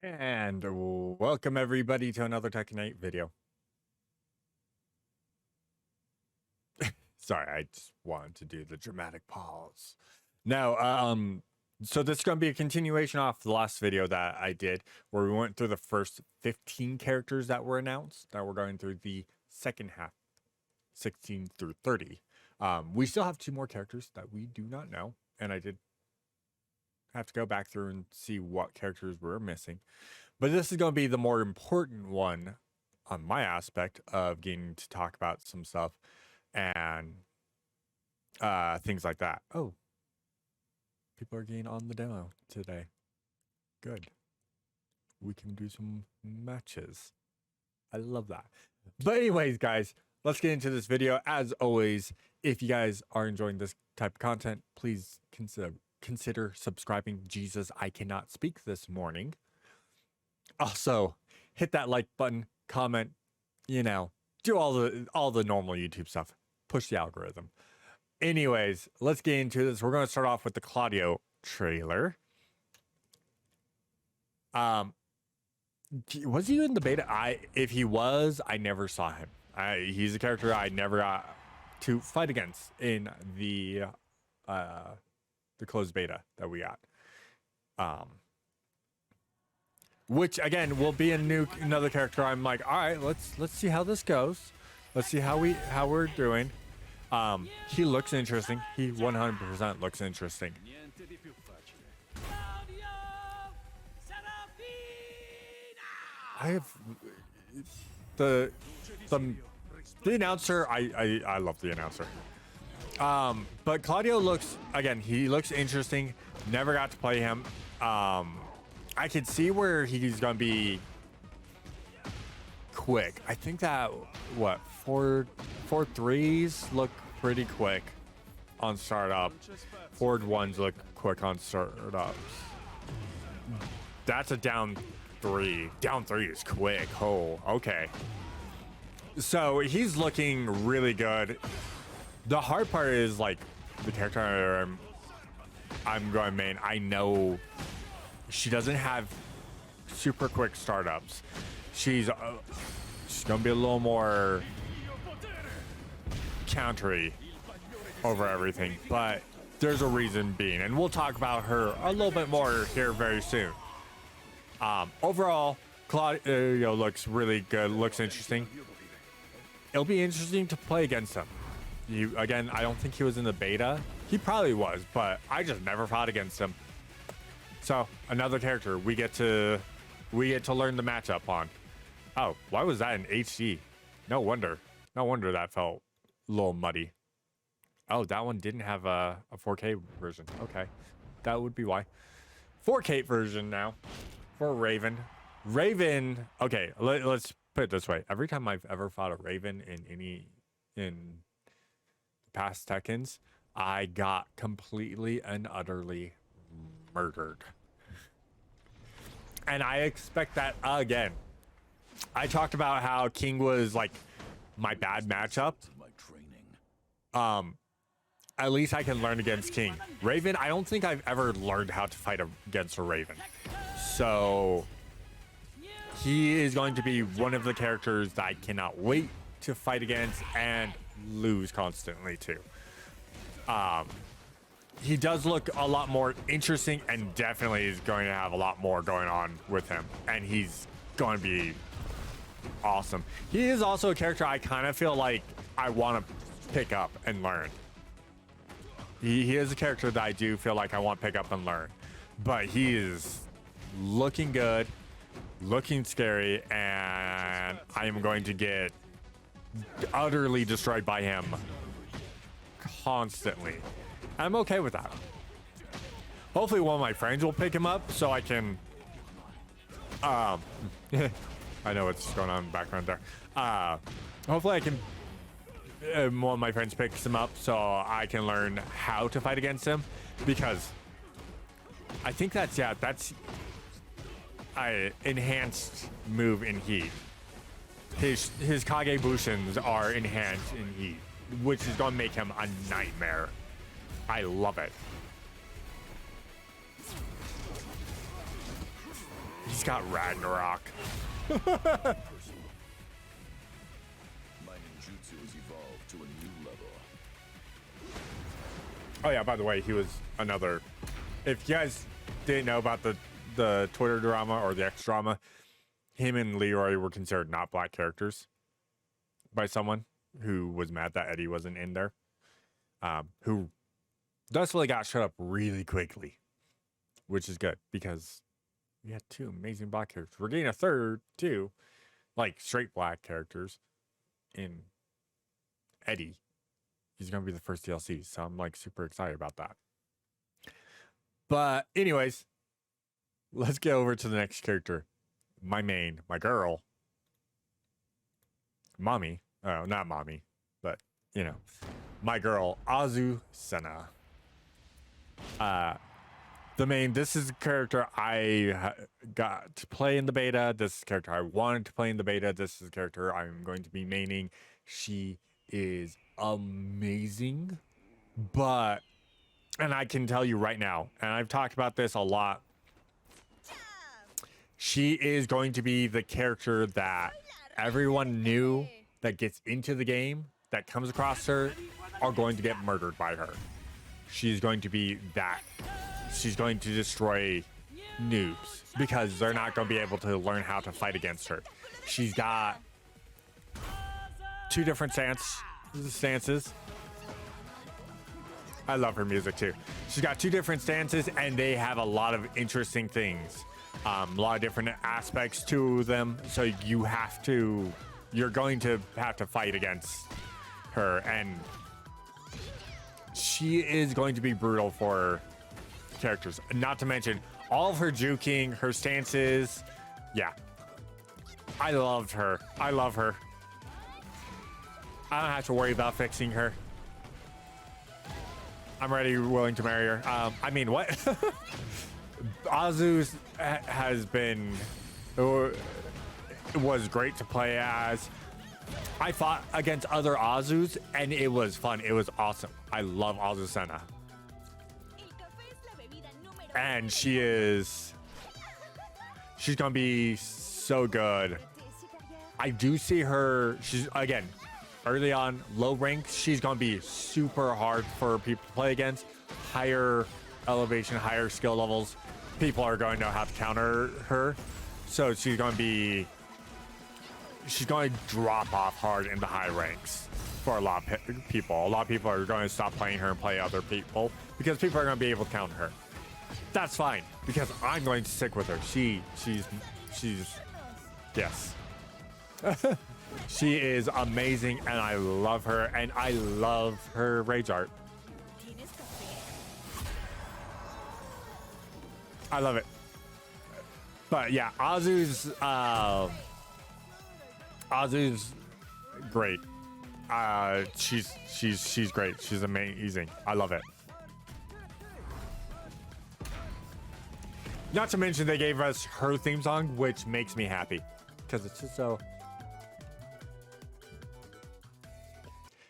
And welcome everybody to another Tekken 8 video. Sorry, I just wanted to do the dramatic pause. Now, so this is going to be a continuation off the last video that I did, where we went through the first 15 characters that were announced. Now we're going through the second half, 16 through 30. We still have 2 more characters that we do not know, and I did have to go back through and see what characters we're missing. But this is going to be the more important one on my aspect of getting to talk about some stuff and things like that. Oh, people are getting on the demo today. Good. We can do some matches. I love that. But anyways, guys, let's get into this video. As always, if you guys are enjoying this type of content, please consider subscribing. Jesus, I cannot speak this morning. Also, hit that like button, comment, do all the normal YouTube stuff. Push the algorithm. Anyways, let's get into this. We're going to start off with the Claudio trailer. Was he in the beta? If he was, I never saw him. He's a character I never got to fight against in the closed beta that we got. Which again will be another character. I'm like, all right, let's see how this goes. Let's see how we're doing. He looks interesting. He 100% looks interesting. I have the announcer. I love the announcer. But Claudio looks, again, he looks interesting. Never got to play him. I can see where he's gonna be quick. I think that four threes look pretty quick on startup. Forward ones look quick on startups. That's a down 3. Down 3 is quick. Oh, okay. So he's looking really good. The hard part is like the character I'm going main. I know she doesn't have super quick startups. She's gonna be a little more countery over everything, but there's a reason being, and we'll talk about her a little bit more here very soon. Overall, Claudio looks really good. Looks interesting. It'll be interesting to play against him. Again, I don't think he was in the beta. He probably was, but I just never fought against him. So another character we get to learn the matchup on. Oh, why was that in HD? No wonder that felt a little muddy. Oh, that one didn't have a 4K version. Okay, that would be why. 4K version now for Raven. Okay, let's put it this way. Every time I've ever fought a Raven in past Tekkens, I got completely and utterly murdered. And I expect that again. I talked about how King was like my bad matchup. At least I can learn against King. Raven, I don't think I've ever learned how to fight against a Raven. So he is going to be one of the characters that I cannot wait to fight against and lose constantly too. He does look a lot more interesting and definitely is going to have a lot more going on with him. And he's going to be awesome. He is also a character I kind of feel like I want to pick up and learn. He is a character that I do feel like I want to pick up and learn. But he is looking good, looking scary, and I am going to get utterly destroyed by him constantly. I'm okay with that. Hopefully one of my friends will pick him up so I can I know what's going on in the background there. Hopefully I can one of my friends picks him up so I can learn how to fight against him, because I think that's enhanced move in heat. His Kage Bushins are enhanced in heat, which is going to make him a nightmare. I love it. He's got Ragnarok. My ninjutsu has evolved to a new level. Oh yeah, by the way, he was another. If you guys didn't know about the Twitter drama or the X drama, him and Leroy were considered not black characters by someone who was mad that Eddie wasn't in there. Who thusly got shut up really quickly, which is good because we had two amazing black characters. We're getting a third too, like straight black characters in Eddie. He's gonna be the first DLC, so I'm like super excited about that. But anyways, let's get over to the next character. My main, my girl, mommy. Oh, not mommy, but you know, my girl, Azucena. The main. This is a character I got to play in the beta. This is a character I wanted to play in the beta. This is a character I'm going to be maining. She is amazing, but, and I can tell you right now, and I've talked about this a lot, she is going to be the character that everyone new that gets into the game, that comes across her, are going to get murdered by her. She's going to be that. She's going to destroy noobs because they're not going to be able to learn how to fight against her. She's got two different stances. I love her music too. She's got two different stances and they have a lot of interesting things. A lot of different aspects to them. So you're going to have to fight against her, and she is going to be brutal for characters. Not to mention all of her juking, her stances. Yeah. I loved her. I love her. I don't have to worry about fixing her. I'm ready, willing to marry her. I mean, what? Azu has been, was great to play as. I fought against other Azus and it was fun. It was awesome. I love Azucena. And she's gonna be so good. I do see her, she's, again, early on, low rank, she's gonna be super hard for people to play against. Higher elevation, higher skill levels, people are going to know how to counter her. So she's going to drop off hard in the high ranks for a lot of people. A lot of people are going to stop playing her and play other people because people are going to be able to counter her. That's fine because I'm going to stick with her. She's yes. She is amazing and I love her, and I love her rage art. I love it. But yeah, Azu's great. She's great. She's amazing. I love it. Not to mention they gave us her theme song, which makes me happy because it's just so.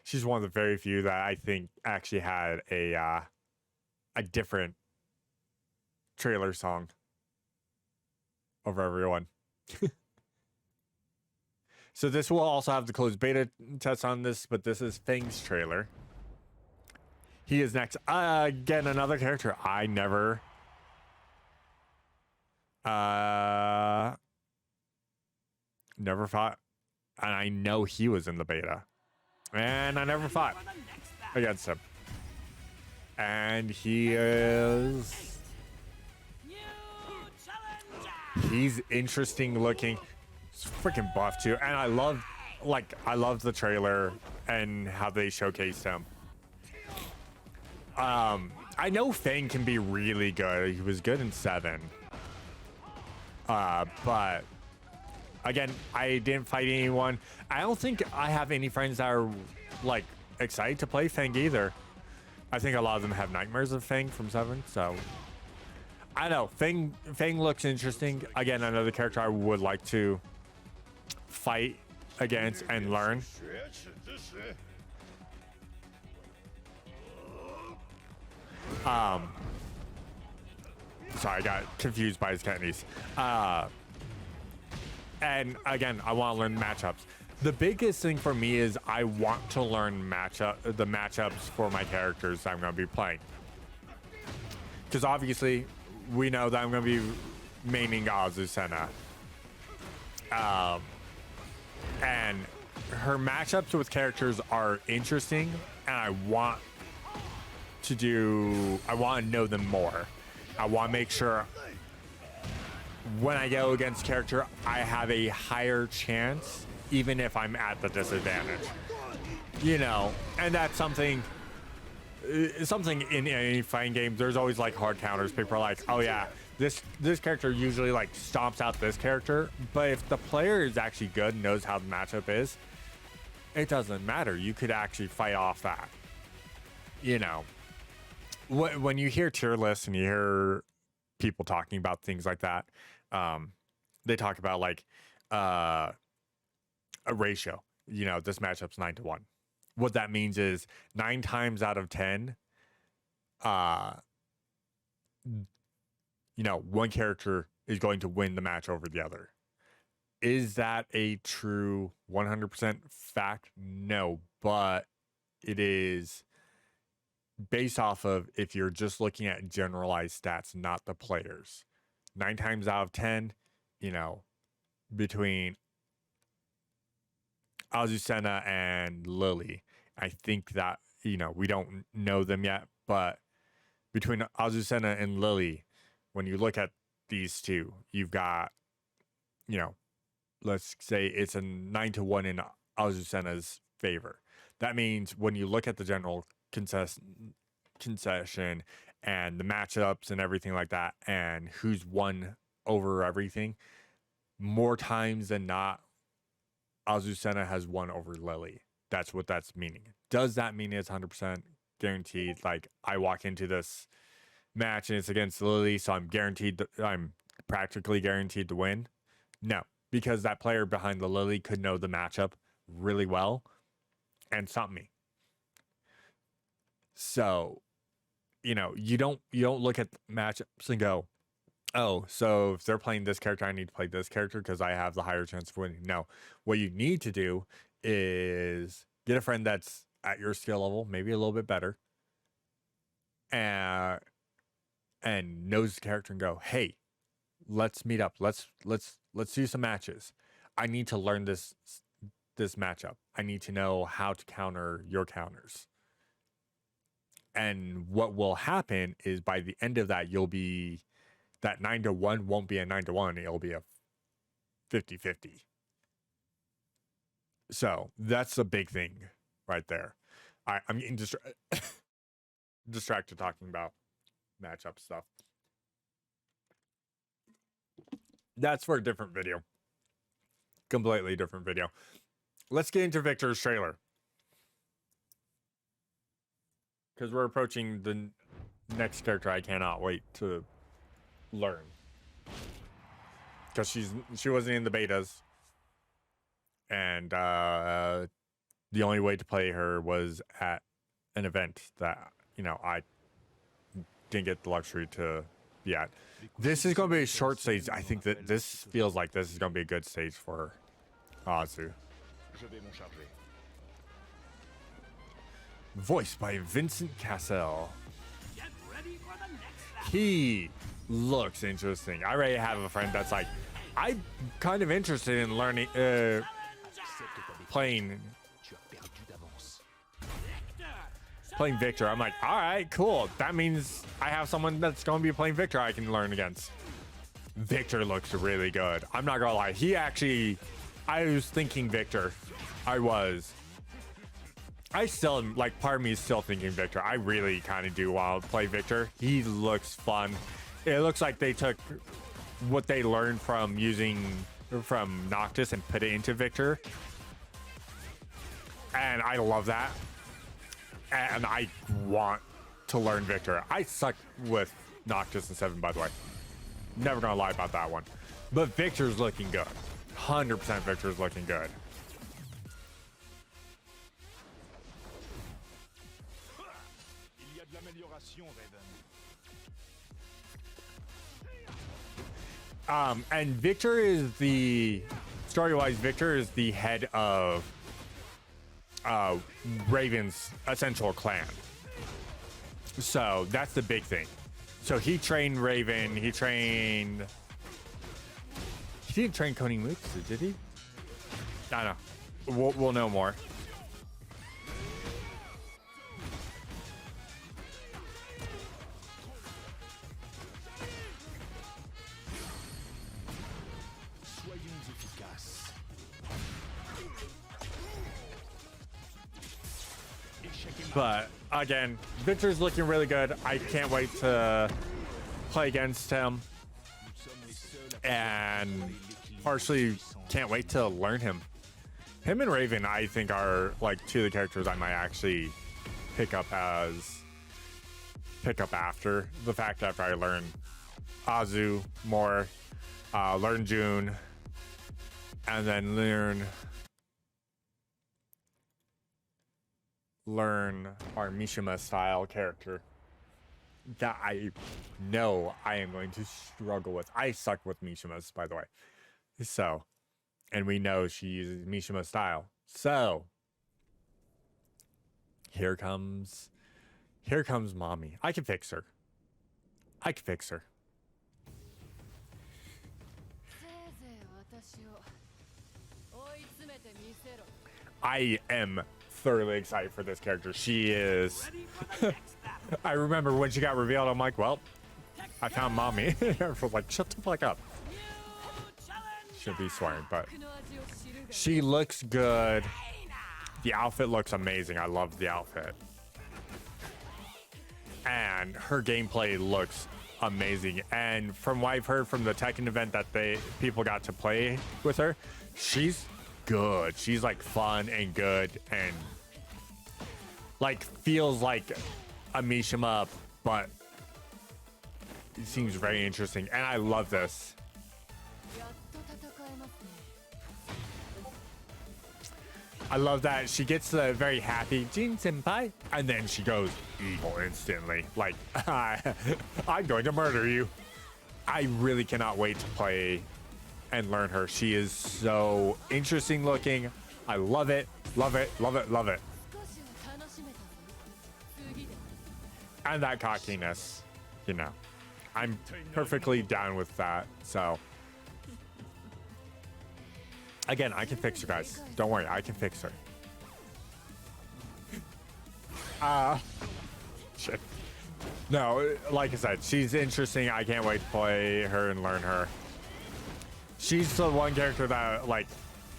She's one of the very few that I think actually had a different trailer song over everyone. So this will also have the closed beta test on this, but this is Fang's trailer. He is next. Again, another character I never fought, and I know he was in the beta, and I never fought against him, and he's interesting looking. He's freaking buff too, and I love the trailer and how they showcased him. I know Fang can be really good. He was good in 7. But again, I didn't fight anyone. I don't think I have any friends that are like excited to play Fang either. I think a lot of them have nightmares of Fang from 7, so I don't know. Fang looks interesting. Again, another character I would like to fight against and learn. Sorry, I got confused by his Cantonese. And again, I want to learn matchups. The biggest thing for me is I want to learn the matchups for my characters I'm going to be playing. Because obviously, we know that I'm going to be maining Azucena. And her matchups with characters are interesting, and I want to know them more. I want to make sure when I go against character, I have a higher chance, even if I'm at the disadvantage. You know, and that's something in any fighting game. There's always like hard counters. People are like, oh yeah, this character usually like stomps out this character. But if the player is actually good and knows how the matchup is, it doesn't matter. You could actually fight off that. You know, when you hear tier lists and you hear people talking about things like that, they talk about like a ratio. You know, this matchup's 9-1. What that means is 9 times out of 10, you know, one character is going to win the match over the other. Is that a true 100% fact? No, but it is based off of if you're just looking at generalized stats, not the players. 9 times out of 10, you know, between Azucena and Lily, I think that, you know, we don't know them yet, but between Azucena and Lily, when you look at these two, you've got, you know, let's say it's a 9-1 in Azucena's favor. That means when you look at the general concession and the matchups and everything like that, and who's won over everything, more times than not, Azucena has won over Lily. That's what that's meaning. Does that mean it's 100% guaranteed? Like, I walk into this match and it's against Lily, so I'm practically guaranteed to win? No, because that player behind the Lily could know the matchup really well and stop me. So, you know, you don't look at matchups and go, oh, so if they're playing this character, I need to play this character because I have the higher chance of winning. No, what you need to do is get a friend that's at your skill level, maybe a little bit better, and knows the character and go, hey, let's meet up. Let's do some matches. I need to learn this matchup. I need to know how to counter your counters. And what will happen is by the end of that, that 9-1 won't be a 9-1. It'll be a 50-50. So that's a big thing right there. I'm getting distracted talking about matchup stuff. That's for a different video. Completely different video. Let's get into Victor's trailer. Because we're approaching the next character I cannot wait to learn. Because she wasn't in the betas. And the only way to play her was at an event that, you know, I didn't get the luxury to be at. This is going to be a short stage. I think that this feels like this is going to be a good stage for Azu. Voiced by Vincent Cassel. He looks interesting. I already have a friend that's like, I'm kind of interested in learning, playing Victor. I'm like, all right, cool. That means I have someone that's going to be playing Victor I can learn against. Victor looks really good. I'm not gonna lie. I was thinking Victor. I still am, like, part of me is still thinking Victor. I really kind of do want to play Victor. He looks fun. It looks like they took what they learned from Noctis and put it into Victor. And I love that. And I want to learn Victor. I suck with Noctis and 7, by the way. Never gonna lie about that one. But Victor's looking good. 100% Victor's looking good. And Victor is the story-wise, Victor is the head of Raven's essential clan. So that's the big thing. So he trained Raven. He didn't train Konemutsu, did he? I don't know. We'll know more. But again, Victor's looking really good. I can't wait to play against him, and partially can't wait to learn him. Him and Raven, I think, are like two of the characters I might actually pick up after the fact, after I learn Azu more, learn June, and then learn our Mishima style character that I know I am going to struggle with. I suck with Mishimas, by the way. So, and we know she uses Mishima style. So, here comes mommy. I can fix her. I am thoroughly excited for this character. She is. I remember when she got revealed, I'm like, well, I found mommy. I was like, shut the fuck up. Should be swearing, but she looks good. The outfit looks amazing. I love the outfit. And her gameplay looks amazing. And from what I've heard from the Tekken event that people got to play with her, she's good. She's like fun and good and like feels like a Mishima, but it seems very interesting. And I love this. I love that she gets the very happy Jin senpai, and then she goes evil instantly. Like, I'm going to murder you. I really cannot wait to play and learn her. She is so interesting looking. I love it, love it, love it, love it. And that cockiness, you know, I'm perfectly down with that. So, again, I can fix her, guys. Don't worry, I can fix her. Shit. No, like I said, she's interesting. I can't wait to play her and learn her. She's the one character that, like,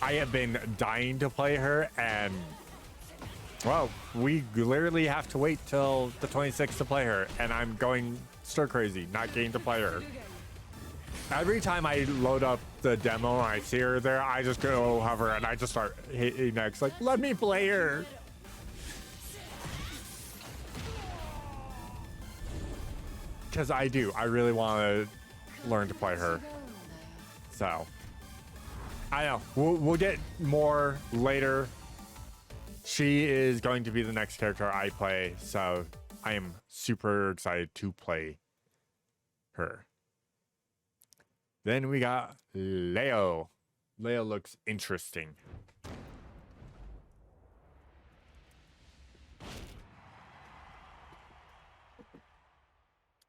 I have been dying to play her, and, well, we literally have to wait till the 26th to play her, and I'm going stir crazy, not getting to play her. Every time I load up the demo and I see her there, I just go hover and I just start hitting X, like, let me play her. Because I do. I really want to learn to play her. So, I know. We'll get more later. She is going to be the next character I play. So, I am super excited to play her. Then we got Leo. Leo looks interesting.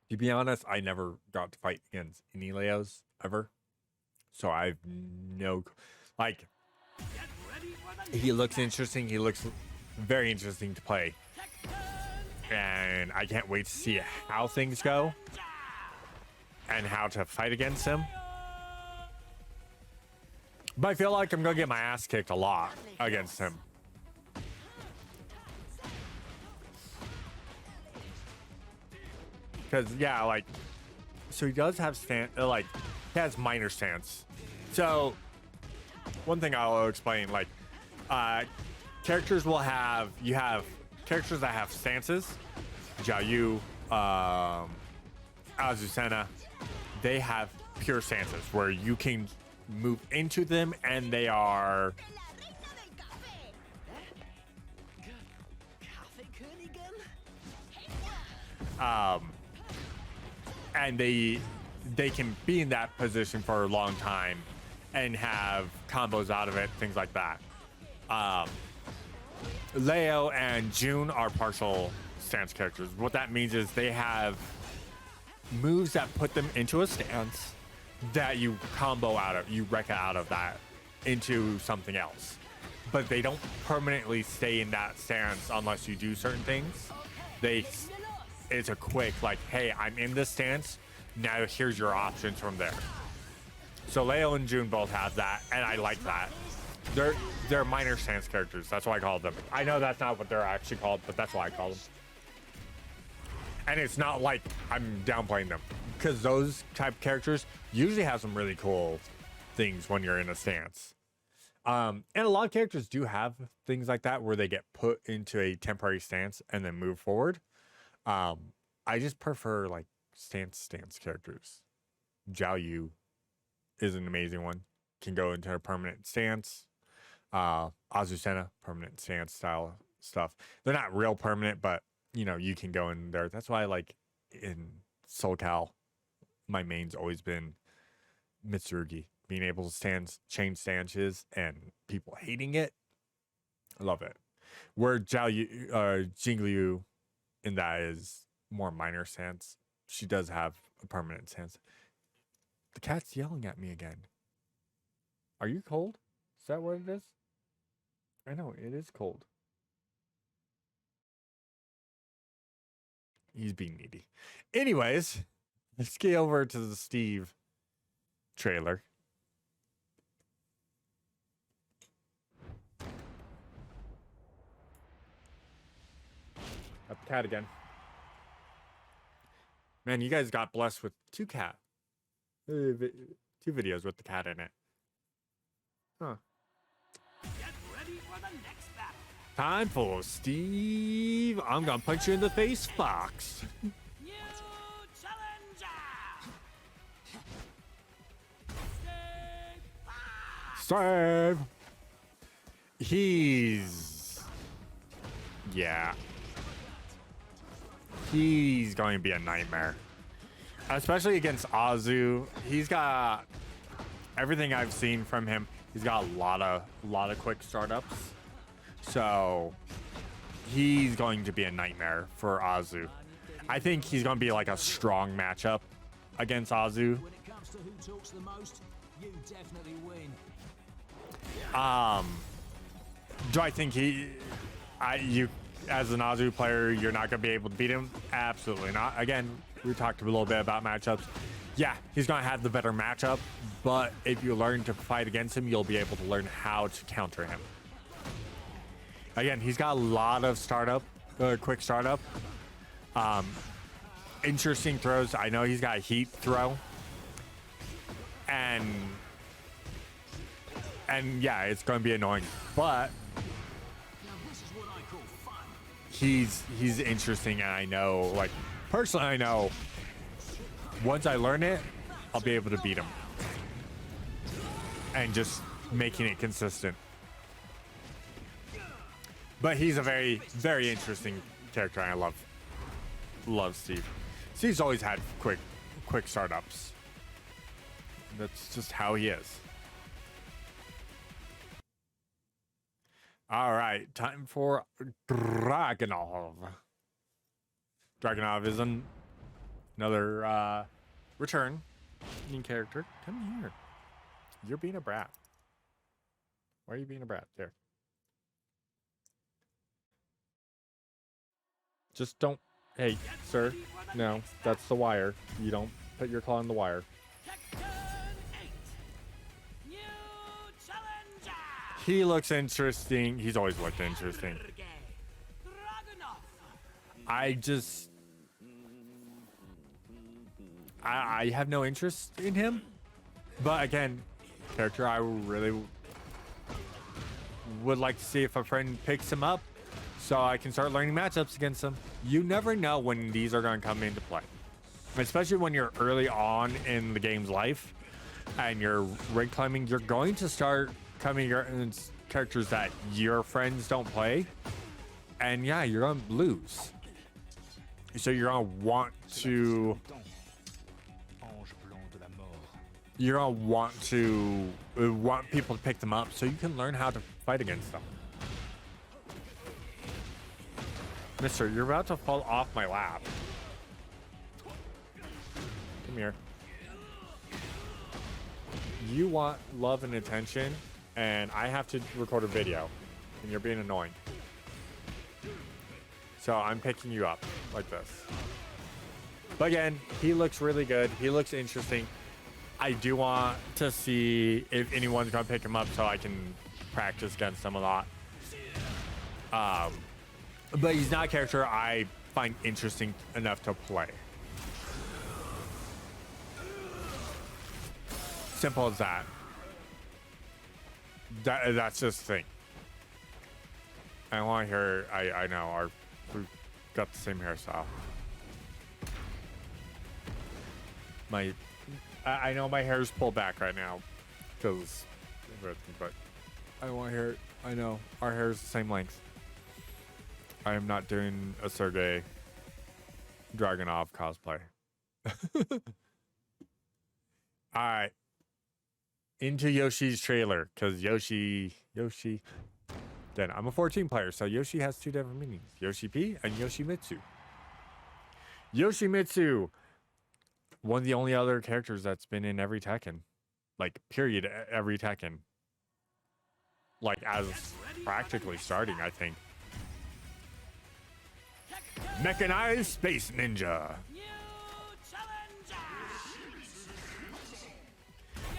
To be honest, I never got to fight against any Leos ever. So I've no, like, he looks interesting. He looks very interesting to play. And I can't wait to see how things go and how to fight against him. But I feel like I'm going to get my ass kicked a lot against him. Because, yeah, like, so he does have he has minor stance. So, one thing I'll explain, like, characters will have, you have characters that have stances. Jiayu, Azucena, they have pure stances where you can move into them and they are and they can be in that position for a long time and have combos out of it, things like that. Leo and June are partial stance characters. What that means is they have moves that put them into a stance that you combo out of, you wreck out of that into something else. But they don't permanently stay in that stance unless you do certain things. It's a quick, like, hey, I'm in this stance, now here's your options from there. So Leo and June both have that, and I like that. They're minor stance characters. That's why I call them. I know that's not what they're actually called, but that's why I call them. And it's not like I'm downplaying them, because those type of characters usually have some really cool things when you're in a stance. And a lot of characters do have things like that where they get put into a temporary stance and then move forward. I just prefer like stance characters. Zhao Yu is an amazing one. Can go into a permanent stance. Azucena, permanent stance style stuff. They're not real permanent, but you know, you can go in there. That's why, like, in Soul Cal, my main's always been Mitsurugi. Being able to change stances and people hating it. I love it. Where Jingliu in that is more minor stance. She does have a permanent stance. The cat's yelling at me again. Are you cold? Is that what it is? I know, it is cold. He's being needy. Anyways, let's get over to the Steve trailer. Got the cat again. Man, you guys got blessed with two videos with the cat in it. Huh. Get ready for the next battle. Time for Steve. I'm gonna punch you in the face, Fox. New challenger. Steve. He's going to be a nightmare, especially against Azu. He's got everything I've seen from him. He's got a lot of quick startups, so he's going to be a nightmare for Azu. I think he's going to be like a strong matchup against Azu. When it comes to who talks the most, you definitely win. Do I think you as an Azu player, you're not going to be able to beat him? Absolutely not. Again, we talked a little bit about matchups. Yeah, he's going to have the better matchup, but if you learn to fight against him, you'll be able to learn how to counter him. Again, he's got a lot of quick startup. Interesting throws. I know he's got a heat throw. And yeah, it's going to be annoying, but he's interesting, and I know, like, personally, I know once I learn it, I'll be able to beat him. And just making it consistent. But he's a very, very interesting character, and I love Steve. Steve's always had quick startups. That's just how he is. All right, time for Dragunov. Dragunov is another returning character. Come here. You're being a brat. Why are you being a brat? There. Just don't. Hey, sir. No, that's the wire. You don't put your claw in the wire. He looks interesting. He's always looked interesting. I have no interest in him. But again, character I really would like to see if a friend picks him up so I can start learning matchups against him. You never know when these are going to come into play. Especially when you're early on in the game's life and you're rank climbing, you're going to start coming against characters that your friends don't play, and yeah, you're gonna lose. So you're gonna want to you're gonna want to want people to pick them up so you can learn how to fight against them. Mister, you're about to fall off my lap. Come here. You want love and attention, and I have to record a video, and you're being annoying. So I'm picking you up like this. But again, he looks really good. He looks interesting. I do want to see if anyone's gonna pick him up so I can practice against him a lot. But he's not a character I find interesting enough to play. Simple as that. That's just the thing. I want to hear. I know we've got the same hairstyle. I know my hair's pulled back right now because, but I want to hear. I know our hair is the same length. I am not doing a Sergei Dragunov cosplay. All right. Into Yoshi's trailer, because Yoshi. Then I'm a 14 player, so Yoshi has two different meanings: Yoshi P and Yoshimitsu. Yoshimitsu, one of the only other characters that's been in every Tekken, like period, every Tekken. Like as practically starting, I think. Mechanized Space Ninja.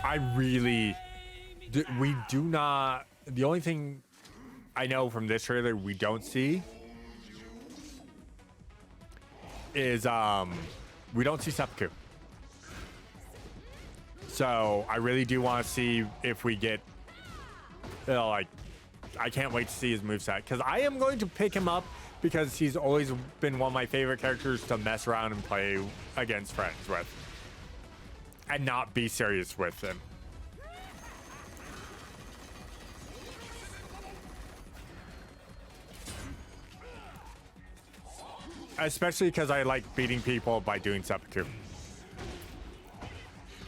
I really, we do not, the only thing I know from this trailer we don't see is, we don't see seppuku. So I really do want to see if we get, like, I can't wait to see his moveset, because I am going to pick him up because he's always been one of my favorite characters to mess around and play against friends with. And not be serious with him. Especially because I like beating people by doing seppuku.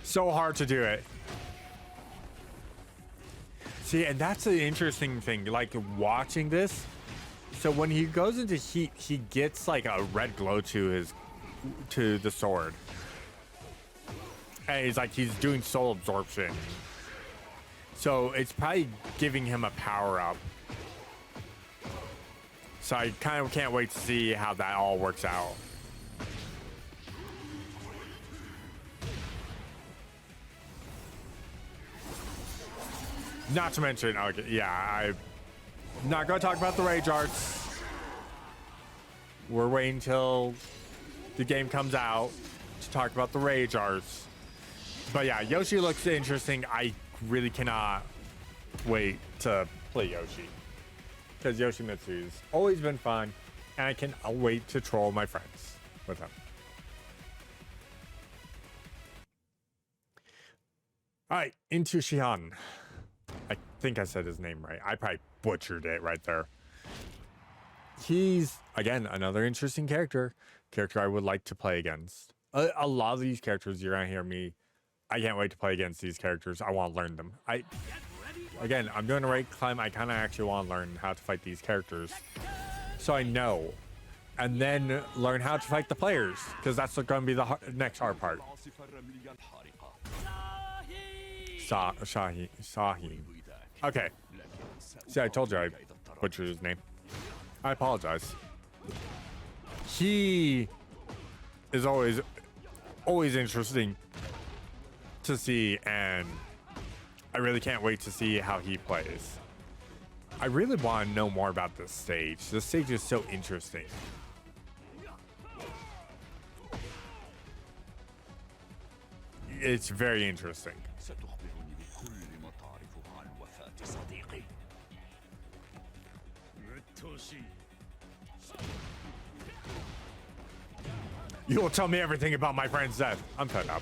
So hard to do it. See, and that's the interesting thing, like watching this. So when he goes into heat, he gets like a red glow to the sword. And he's like, he's doing soul absorption. So it's probably giving him a power up. So I kind of can't wait to see how that all works out. Not to mention, okay, yeah, I'm not going to talk about the rage arts. We're waiting till the game comes out to talk about the rage arts. But yeah, Yoshi looks interesting. I really cannot wait to play Yoshi, because Yoshimitsu's always been fun, and I can wait to troll my friends with him. All right, into Shihan. I think I said his name right. I probably butchered it right there. He's, again, another interesting character I would like to play against. A lot of these characters, you're gonna hear me, I can't wait to play against these characters. I want to learn them. Again, I'm doing a raid climb. I kind of actually want to learn how to fight these characters, so I know, and then learn how to fight the players, because that's going to be the next hard part. Sahi. Okay. See, I told you I butchered his name. I apologize. He is always interesting to see, and I really can't wait to see how he plays. I really want to know more about this stage. This stage is so interesting. It's very interesting. You will tell me everything about my friend's death. I'm fed up.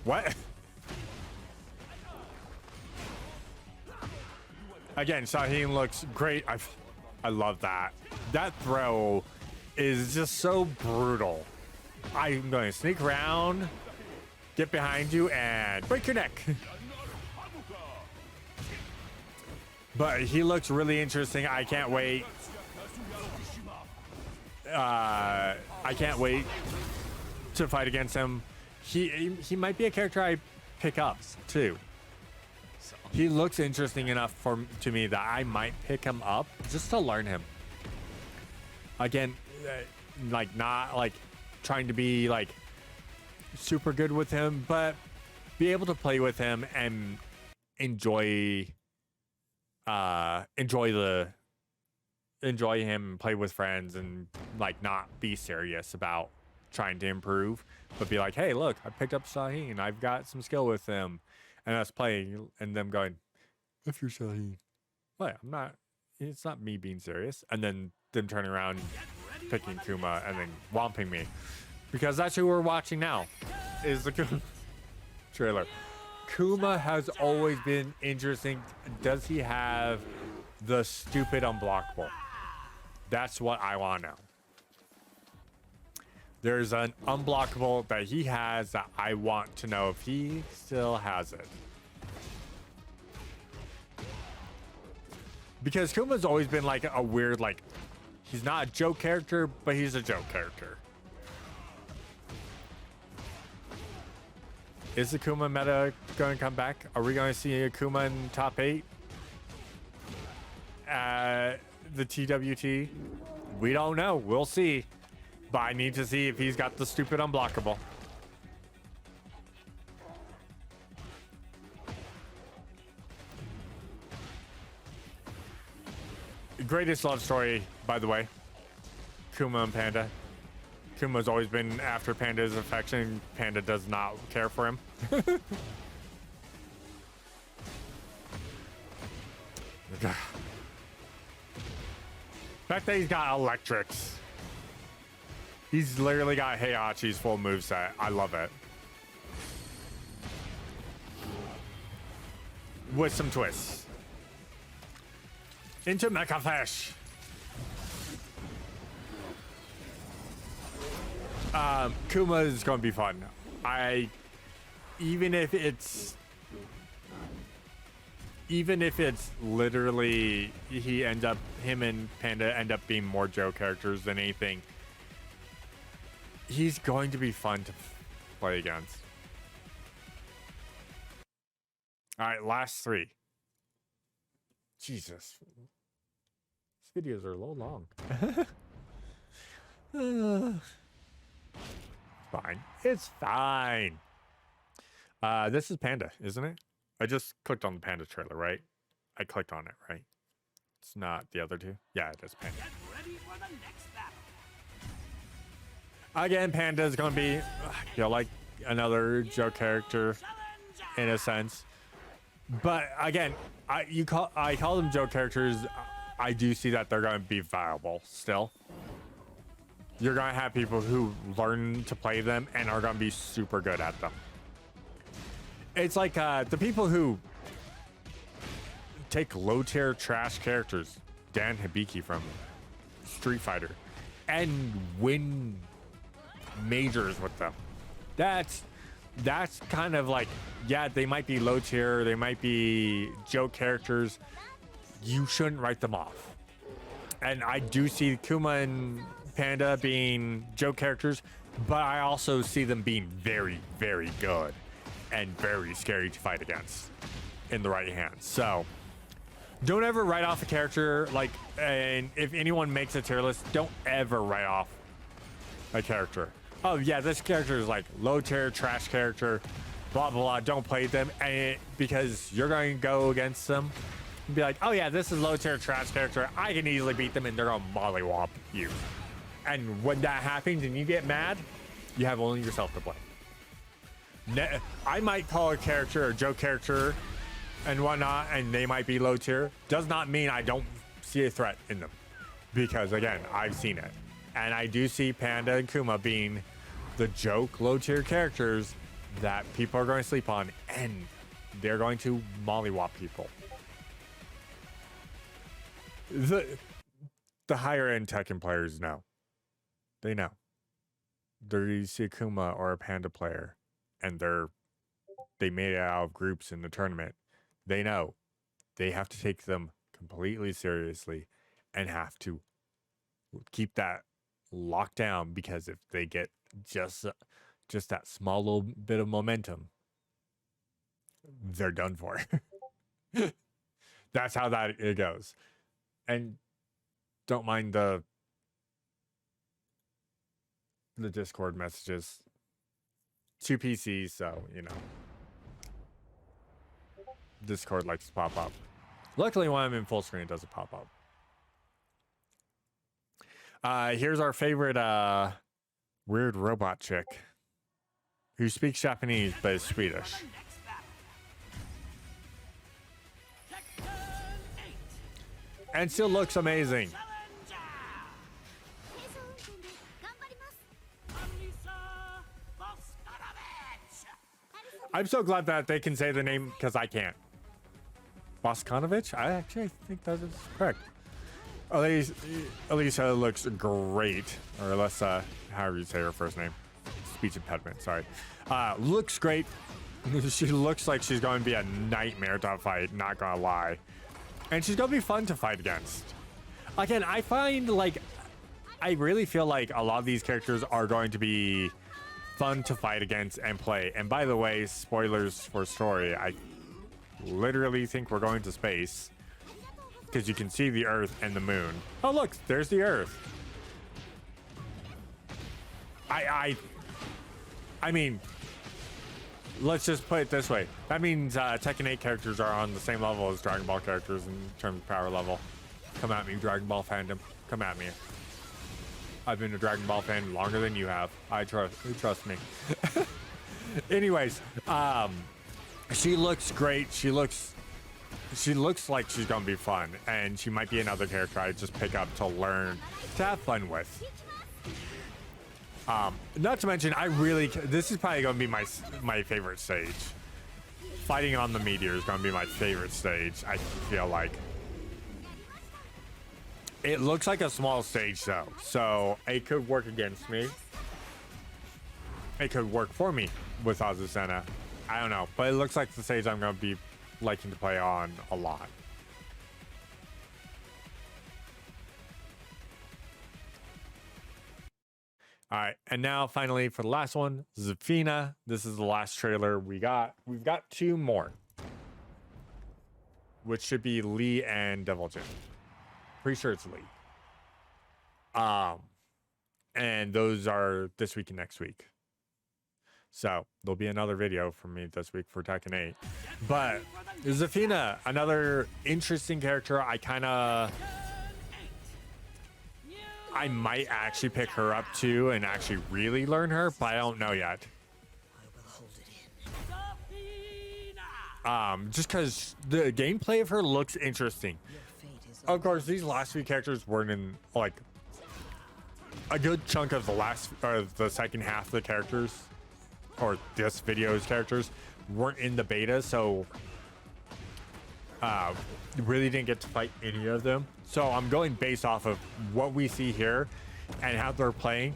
What? Again, Shaheen looks great. I love that. That throw is just so brutal. I'm going to sneak around get behind you and break your neck. But he looks really interesting. I can't wait. I can't wait to fight against him. He might be a character I pick up too. He looks interesting enough to me that I might pick him up just to learn him. Again, like not like trying to be like super good with him, but be able to play with him and enjoy him, play with friends, and like not be serious about trying to improve, but be like, hey, look, I picked up Shaheen, I've got some skill with him, and us playing and them going, if you're Shaheen, what? I'm not. It's not me being serious, and then them turning around, picking Kuma, and then whomping me, because that's who we're watching now, is the Kuma trailer. Kuma has always been interesting. Does he have the stupid unblockable? That's what I want to know. There's an unblockable that he has that I want to know if he still has it. Because Kuma's always been like a weird, like, he's not a joke character, but he's a joke character. Is the Kuma meta going to come back? Are we going to see a Kuma in top 8? The TWT? We don't know. We'll see. But I need to see if he's got the stupid unblockable. Greatest love story, by the way. Kuma and Panda. Kuma's always been after Panda's affection. Panda does not care for him. The fact that he's got electrics. He's literally got Heihachi's full moveset. I love it. With some twists. Into Mecha Fish. Kuma is going to be fun. Even if it's literally him and Panda end up being more Joe characters than anything, he's going to be fun to play against. All right, last 3. Jesus. These videos are a little long. Fine. It's fine. This is Panda, isn't it? I just clicked on the Panda trailer, right? I clicked on it, right? It's not the other two. Yeah, it is Panda. Again, Panda is going to be, like another Joe character in a sense. But again, I call them Joe characters. I do see that they're going to be viable still. You're going to have people who learn to play them and are going to be super good at them. It's like the people who take low-tier trash characters, Dan Hibiki from Street Fighter, and win majors with them. That's kind of like, yeah, they might be low tier, they might be joke characters. You shouldn't write them off. And I do see Kuma and Panda being joke characters, but I also see them being very, very good and very scary to fight against in the right hands. So don't ever write off a character. Like, and if anyone makes a tier list, don't ever write off a character. Oh yeah, this character is like low tier trash character, blah blah blah. Don't play them, and because you're going to go against them and be like, oh yeah, this is low tier trash character. I can easily beat them, and they're gonna mollywop you. And when that happens and you get mad, you have only yourself to blame. I might call a character a joke character and whatnot, and they might be low tier. Does not mean I don't see a threat in them, because again, I've seen it, and I do see Panda and Kuma being the joke low tier characters that people are going to sleep on, and they're going to mollywop people. The higher end Tekken players know. They know. You see a Kuma or a Panda player, and they made it out of groups in the tournament, they know they have to take them completely seriously and have to keep that locked down, because if they get just that small little bit of momentum, they're done for. That's how that it goes. And don't mind the Discord messages. 2 PCs, so you know, Discord likes to pop up. Luckily, when I'm in full screen, it doesn't pop up. Here's our favorite weird robot chick who speaks Japanese but is Swedish. And still looks amazing. I'm so glad that they can say the name, because I can't. Boskonovich? I think that is correct. Elisa looks great, or unless however you say her first name. Speech impediment, sorry. Looks great. She looks like she's going to be a nightmare to fight, not gonna lie. And she's gonna be fun to fight against. Again, I find like, I really feel like a lot of these characters are going to be fun to fight against and play. And by the way, spoilers for story, I literally think we're going to space, because you can see the Earth and the moon. Oh look, there's the Earth. I mean, let's just put it this way. That means Tekken 8 characters are on the same level as Dragon Ball characters in terms of power level. Come at me, Dragon Ball fandom. Come at me. I've been a Dragon Ball fan longer than you have. Trust me. Anyways, she looks great. She looks like she's gonna be fun, and she might be another character I just pick up to learn to have fun with. Not to mention, this is probably gonna be my favorite stage. Fighting on the meteor is gonna be my favorite stage, I feel like. It looks like a small stage though, so it could work against me. It could work for me with Azucena. I don't know, but it looks like the stage I'm gonna be liking to play on a lot. All right, and now finally for the last one, Zafina. This is the last trailer we got. We've got 2 more, which should be Lee and Deviljin. Pretty sure it's Lee. And those are this week and next week. So there'll be another video from me this week for Tekken 8. But Zafina, another interesting character. I might actually pick her up too and actually really learn her, but I don't know yet. Just because the gameplay of her looks interesting. Of course, these last few characters weren't in, like, a good chunk of the second half of the characters, or this video's characters, weren't in the beta, so really didn't get to fight any of them. So I'm going based off of what we see here and how they're playing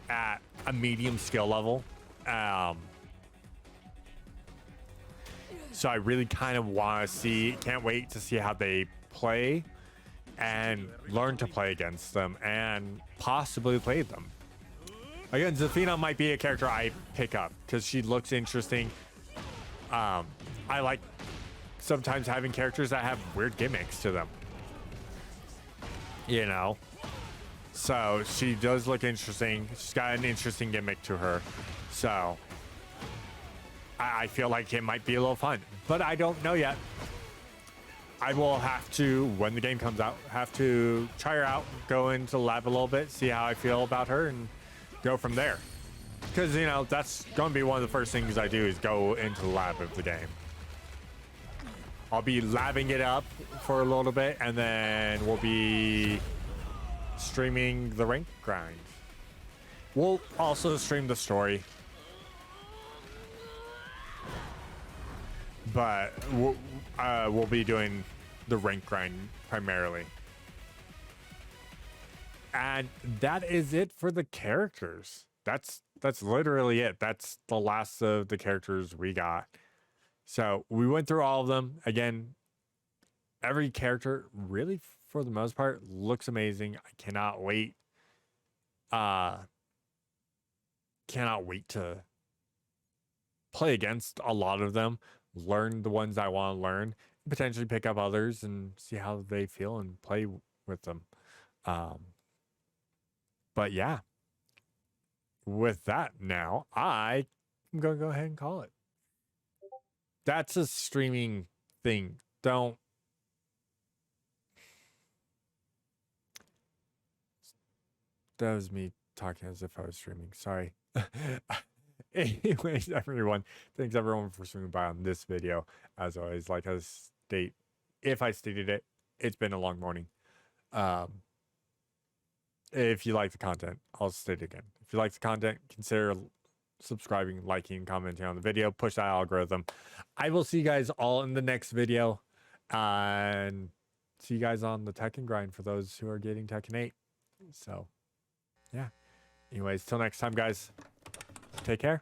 at a medium skill level. So I really kind of want to see, can't wait to see how they play and learn to play against them and possibly play them. Again, Zafina might be a character I pick up because she looks interesting. I like sometimes having characters that have weird gimmicks to them, you know? So she does look interesting. She's got an interesting gimmick to her. So I feel like it might be a little fun, but I don't know yet. I will have to, when the game comes out, have to try her out, go into the lab a little bit, see how I feel about her, and go from there. Because, you know, that's going to be one of the first things I do is go into the lab of the game. I'll be labbing it up for a little bit, and then we'll be streaming the rank grind. We'll also stream the story. But we'll be doing the rank grind primarily. And that is it for the characters. that's literally it. That's the last of the characters we got. So we went through all of them. Again, every character really for the most part looks amazing. I cannot wait. Cannot wait to play against a lot of them, learn the ones I want to learn, potentially pick up others and see how they feel and play with them. But yeah, with that now, I'm going to go ahead and call it. That's a streaming thing. Don't. That was me talking as if I was streaming. Sorry. Anyways, everyone, thanks everyone for swinging by on this video. As always, like I state, if I stated it, it's been a long morning. If you like the content, I'll state it again. If you like the content, consider subscribing, liking, commenting on the video. Push that algorithm. I will see you guys all in the next video. And see you guys on the Tekken grind for those who are getting Tekken 8. So, yeah. Anyways, till next time, guys. Take care.